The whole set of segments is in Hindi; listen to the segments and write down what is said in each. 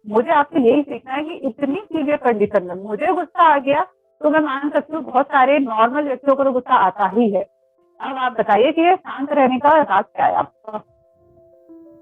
मुझे आपसे यही सीखना है कि इतनी सीवियर कंडीशन में मुझे गुस्सा आ गया, तो मैं मान सकती हूँ बहुत सारे नॉर्मल व्यक्तियों को तो गुस्सा आता ही है। अब आप बताइए कि ये शांत रहने का राज क्या है आपका?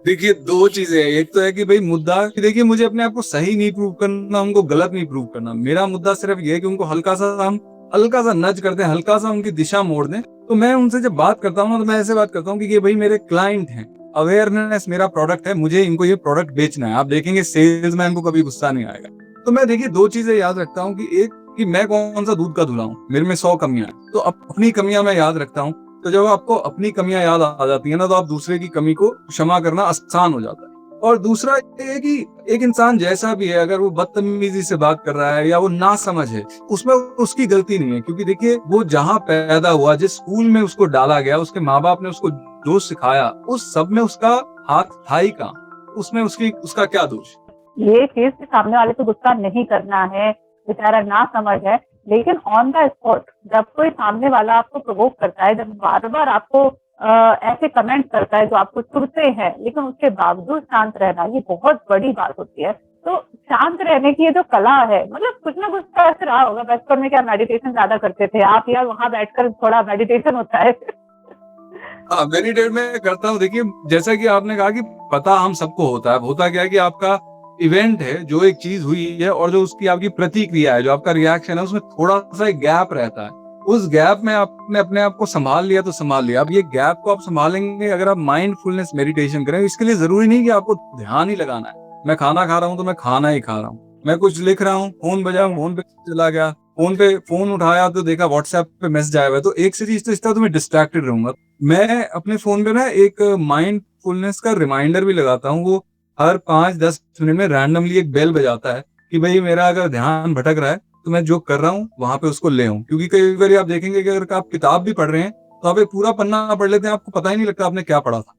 देखिए, 2 चीज़ें हैं। एक तो है कि भई मुद्दा कि देखिए मुझे अपने आप को सही नहीं प्रूव करना, उनको गलत नहीं प्रूव करना। मेरा मुद्दा सिर्फ़ ये है कि उनको हल्का-सा नज़ कर दें, हल्का-सा उनकी दिशा मोड़ दें। तो मैं उनसे जब बात करता हूँ ना, तो मैं ऐसे बात करता हूँ कि ये भई मेरे क्लाइंट हैं। अवेयरनेस मेरा प्रोडक्ट है, मुझे इनको ये प्रोडक्ट बेचना है। आप देखेंगे सेल्समैन को कभी गुस्सा नहीं आएगा। तो मैं देखिए 2 चीज़ें याद रखता हूँ कि एक कि मैं कौन-सा दूध का धुला हूँ, मेरे में 100 कमियाँ हैं। तो अपनी कमियाँ मैं याद रखता हूँ। तो जब आपको अपनी कमियाँ याद आ जाती है ना, तो आप दूसरे की कमी को क्षमा करना आसान हो जाता है। और दूसरा ये है कि एक इंसान जैसा भी है, अगर वो बदतमीज़ी से बात कर रहा है या वो नासमझ है, उसमें उसकी गलती नहीं है, क्योंकि देखिए वो जहाँ पैदा हुआ, जिस स्कूल में उसको डाला गया, उसके माँ-बाप ने उसको जो सिखाया, उस सब में उसका हाथ था ही कहाँ? उसमें उसका क्या दोष? ये चीज़ कि सामने वाले को गुस्सा नहीं करना है, बेचारा नासमझ है, लेकिन ऑन द स्पॉट जब कोई सामने वाला आपको प्रोवोक करता है, जब बार-बार आपको ऐसे कमेंट करता है जो आपको चुभते हैं, लेकिन उसके बावजूद शांत रहना, ये बहुत बड़ी बात होती है। तो शांत रहने की ये जो कला है, मतलब कुछ ना कुछ तो ऐसे रहा होगा, बचपन में क्या मेडिटेशन ज़्यादा करते थे आप, या वहाँ बैठकर थोड़ा मेडिटेशन होता है? हाँ, मेडिटेट मैं करता हूँ। देखिए, जैसा कि आपने कहा कि पता हम सबको होता है। होता क्या है कि आपका इवेंट है, जो एक चीज़ हुई है और जो उसकी आपकी प्रतिक्रिया है, जो आपका रिएक्शन है, उसमें थोड़ा-सा एक गैप रहता है। उस गैप में आपने अपने आप को सँभाल लिया तो सँभाल लिया। अब ये गैप को आप सँभालेंगे अगर आप माइंडफुलनेस मेडिटेशन करें, इसके लिए ज़रूरी नहीं कि आपको ध्यान ही लगाना है। मैं खाना खा रहा हूँ, तो मैं खाना ही खा रहा हूँ। मैं कुछ लिख रहा हूँ, फ़ोन बजा, फ़ोन पे चला गया। फ़ोन उठाया तो देखा व्हाट्सएप पे मैसेज आया हुआ है, तो एक से चीज़ तो इस तरह तो मैं डिस्ट्रैक्टेड रहूँगा। मैं अपने फ़ोन पे ना एक माइंडफुलनेस का रिमाइंडर भी लगाता हूँ। वो हर 5-10 मिनट में रैंडमली एक बेल बजाता है कि भई मेरा अगर ध्यान भटक रहा है, तो मैं जो कर रहा हूँ, वहाँ पे उसको ले आऊँ। क्योंकि कई बारी आप देखेंगे कि अगर आप किताब भी पढ़ रहे हैं, तो आप एक पूरा पन्ना पढ़ लेते हैं, आपको पता ही नहीं लगता आपने क्या पढ़ा था।